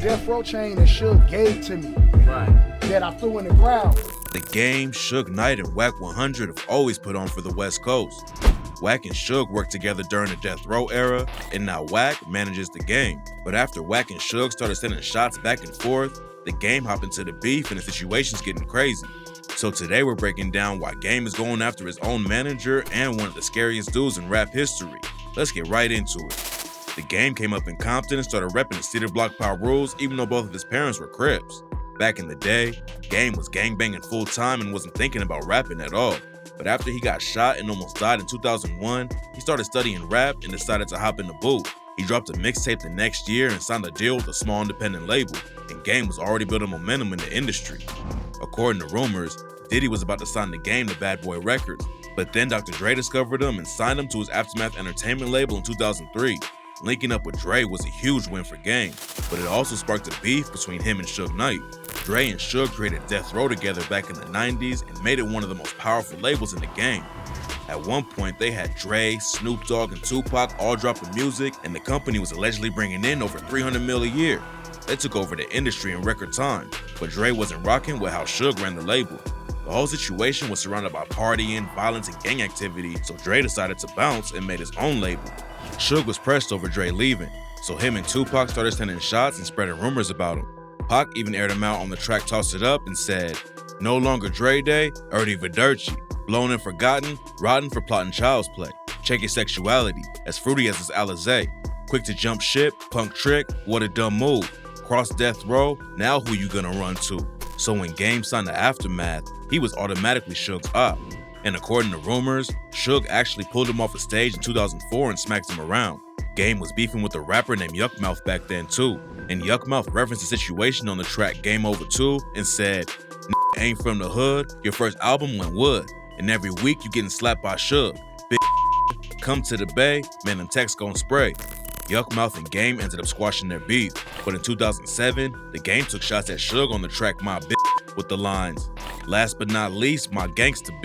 death row chain that Suge gave to me. Right. That I threw in the crowd. The Game, Suge Knight, and Wack 100 have always put on for the West Coast. Wack and Suge worked together during the Death Row era, and now Wack manages the Game. But after Wack and Suge started sending shots back and forth, the Game hopped into the beef and the situation's getting crazy. So today we're breaking down why Game is going after his own manager and one of the scariest dudes in rap history. Let's get right into it. The Game came up in Compton and started repping the city block power rules even though both of his parents were Crips. Back in the day, Game was gangbanging full time and wasn't thinking about rapping at all. But after he got shot and almost died in 2001, he started studying rap and decided to hop in the booth. He dropped a mixtape the next year and signed a deal with a small independent label, and Game was already building momentum in the industry. According to rumors, Diddy was about to sign the Game to Bad Boy Records, but then Dr. Dre discovered him and signed him to his Aftermath Entertainment label in 2003. Linking up with Dre was a huge win for Game, but it also sparked a beef between him and Suge Knight. Dre and Suge created Death Row together back in the 90s and made it one of the most powerful labels in the game. At one point, they had Dre, Snoop Dogg, and Tupac all dropping music, and the company was allegedly bringing in over $300 million a year. They took over the industry in record time, but Dre wasn't rocking with how Suge ran the label. The whole situation was surrounded by partying, violence, and gang activity, so Dre decided to bounce and made his own label. Suge was pressed over Dre leaving, so him and Tupac started sending shots and spreading rumors about him. Pac even aired him out on the track Toss It Up and said, "No longer Dre Day, Ernie Viderci, blown and forgotten, rotten for plotting child's play, check your sexuality, as fruity as his Alizé, quick to jump ship, punk trick, what a dumb move, cross death row, now who you gonna run to?" So when Game signed the Aftermath, he was automatically Suge's op. And according to rumors, Suge actually pulled him off a stage in 2004 and smacked him around. Game was beefing with a rapper named Yuckmouth back then too, and Yuckmouth referenced the situation on the track Game Over 2 and said, "Ain't from the hood, your first album went wood, and every week you getting slapped by Suge. Big come to the bay, man them texts gon' spray." Yuckmouth and Game ended up squashing their beef, but in 2007, the Game took shots at Suge on the track My Bitch with the lines, "Last but not least, my gangsta bitch.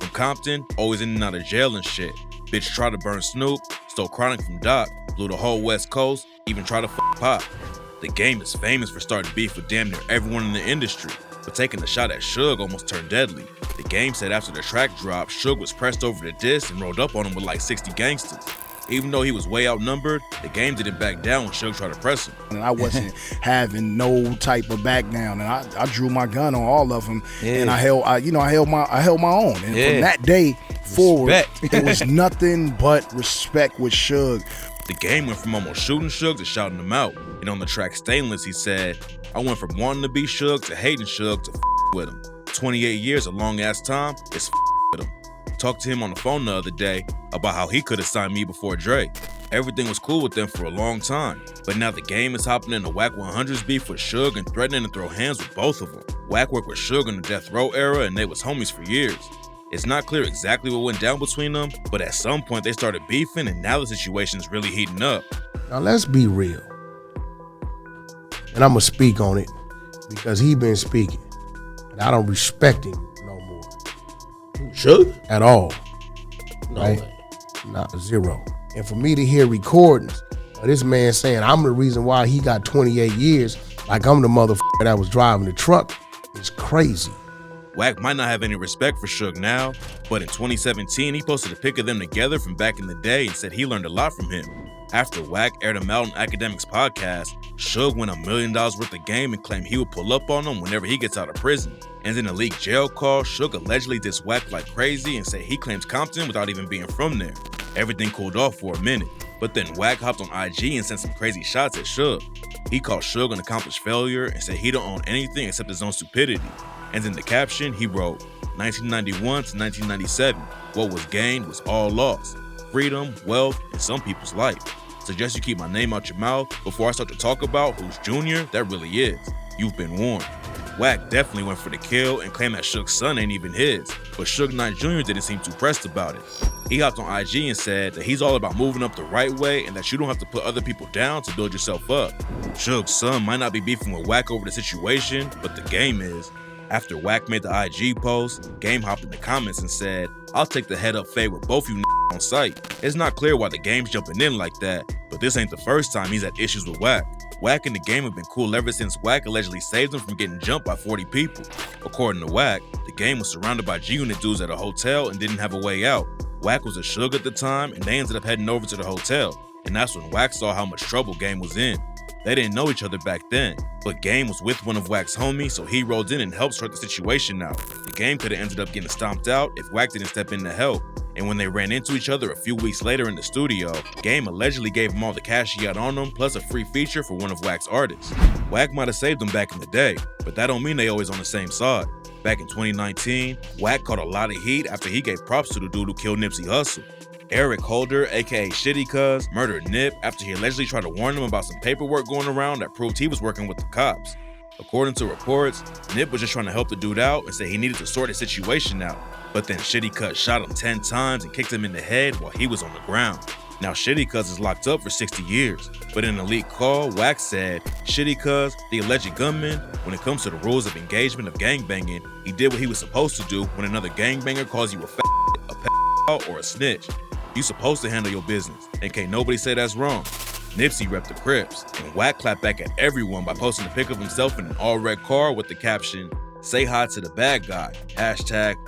From Compton, always in and out of jail and shit. Bitch tried to burn Snoop, stole Chronic from Doc, blew the whole West Coast, even tried to Pop." The Game is famous for starting beef with damn near everyone in the industry, but taking a shot at Suge almost turned deadly. The Game said after the track dropped, Suge was pressed over the disc and rolled up on him with like 60 gangsters. Even though he was way outnumbered, the Game didn't back down when Suge tried to press him. And I wasn't having no type of back down, and I drew my gun on all of them, and I held my own. And from that day forward, it was nothing but respect with Suge. The Game went from almost shooting Suge to shouting him out. And on the track Stainless, he said, "I went from wanting to be Suge to hating Suge to with him. 28 years, a long ass time, it's with him. Talked to him on the phone the other day about how he could have signed me before Dre. Everything was cool with them for a long time, but now the Game is hopping into Wack 100's beef with Suge and threatening to throw hands with both of them. Wack worked with Suge in the Death Row era and they was homies for years. It's not clear exactly what went down between them, but at some point they started beefing and now the situation is really heating up. Now let's be real, and I'm gonna speak on it because he been speaking, and I don't respect him no more. Suge? At all. No right? way. Not zero. And for me to hear recordings of this man saying I'm the reason why he got 28 years, like I'm the motherfucker that was driving the truck, is crazy. Wack might not have any respect for Suge now, but in 2017, he posted a pic of them together from back in the day and said he learned a lot from him. After Wack aired him out on Academics podcast, Suge won $1 million worth of game and claimed he would pull up on him whenever he gets out of prison. And in a leaked jail call, Suge allegedly dissed Wack like crazy and said he claims Compton without even being from there. Everything cooled off for a minute, but then Wack hopped on IG and sent some crazy shots at Suge. He called Suge an accomplished failure and said he don't own anything except his own stupidity. And in the caption, he wrote, 1991 to 1997, what was gained was all lost. Freedom, wealth, and some people's life. Suggest you keep my name out your mouth before I start to talk about who's Junior, that really is. You've been warned. Wack definitely went for the kill and claimed that Suge's son ain't even his, but Suge Knight Jr. didn't seem too pressed about it. He hopped on IG and said that he's all about moving up the right way and that you don't have to put other people down to build yourself up. Suge's son might not be beefing with Wack over the situation, but the Game is. After Wack made the IG post, Game hopped in the comments and said, I'll take the head up fade with both you on site. It's not clear why the game's jumping in like that, but this ain't the first time he's had issues with Wack. Wack and the game have been cool ever since Wack allegedly saved him from getting jumped by 40 people. According to Wack, the game was surrounded by G-Unit dudes at a hotel and didn't have a way out. Wack was a Suge at the time, and they ended up heading over to the hotel, and that's when Wack saw how much trouble Game was in. They didn't know each other back then, but Game was with one of Wack's homies, so he rolled in and helped sort the situation out. The game could have ended up getting stomped out if Wack didn't step in to help. And when they ran into each other a few weeks later in the studio, Game allegedly gave him all the cash he had on him, plus a free feature for one of Wack's artists. Wack might have saved him back in the day, but that don't mean they always on the same side. Back in 2019, Wack caught a lot of heat after he gave props to the dude who killed Nipsey Hussle. Eric Holder, aka Shitty Cuz, murdered Nip after he allegedly tried to warn him about some paperwork going around that proved he was working with the cops. According to reports, Nip was just trying to help the dude out and said he needed to sort his situation out. But then Shitty Cuz shot him 10 times and kicked him in the head while he was on the ground. Now Shitty Cuz is locked up for 60 years, but in a leaked call, Wack said, Shitty Cuz, the alleged gunman, when it comes to the rules of engagement of gangbanging, he did what he was supposed to do when another gangbanger calls you a pedophile, or a snitch. You supposed to handle your business, and can't nobody say that's wrong. Nipsey repped the Crips, and Wack clapped back at everyone by posting a pic of himself in an all-red car with the caption, "Say hi to the bad guy,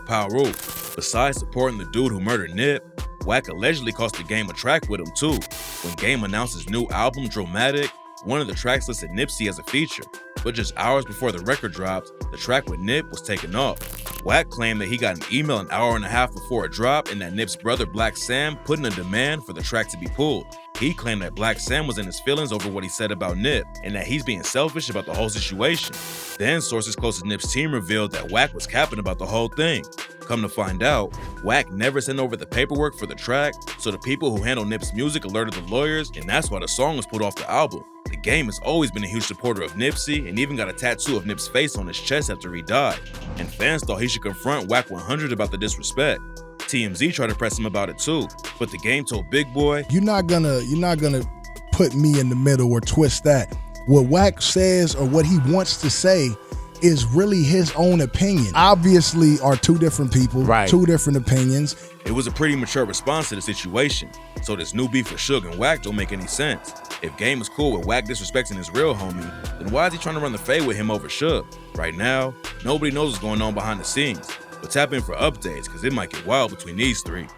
#Paru." Besides supporting the dude who murdered Nip, Wack allegedly cost the game a track with him too. When Game announced his new album, Dramatic, one of the tracks listed Nipsey as a feature, but just hours before the record dropped, the track with Nip was taken off. Wack claimed that he got an email an hour and a half before it dropped and that Nip's brother Black Sam put in a demand for the track to be pulled. He claimed that Black Sam was in his feelings over what he said about Nip and that he's being selfish about the whole situation. Then sources close to Nip's team revealed that Wack was capping about the whole thing. Come to find out, Wack never sent over the paperwork for the track, so the people who handle Nip's music alerted the lawyers, and that's why the song was pulled off the album. The game has always been a huge supporter of Nipsey and even got a tattoo of Nip's face on his chest after he died. And fans thought he should confront Wack 100 about the disrespect. TMZ tried to press him about it too, but the game told Big Boy, You're not gonna put me in the middle or twist that. What Wack says or what he wants to say is really his own opinion. Obviously are two different people, right. Two different opinions. It was a pretty mature response to the situation, so this new beef with Suge and Wack don't make any sense. If Game is cool with Wack disrespecting his real homie, then why is he trying to run the fade with him over Suge? Right now, nobody knows what's going on behind the scenes, but tap in for updates because it might get wild between these three.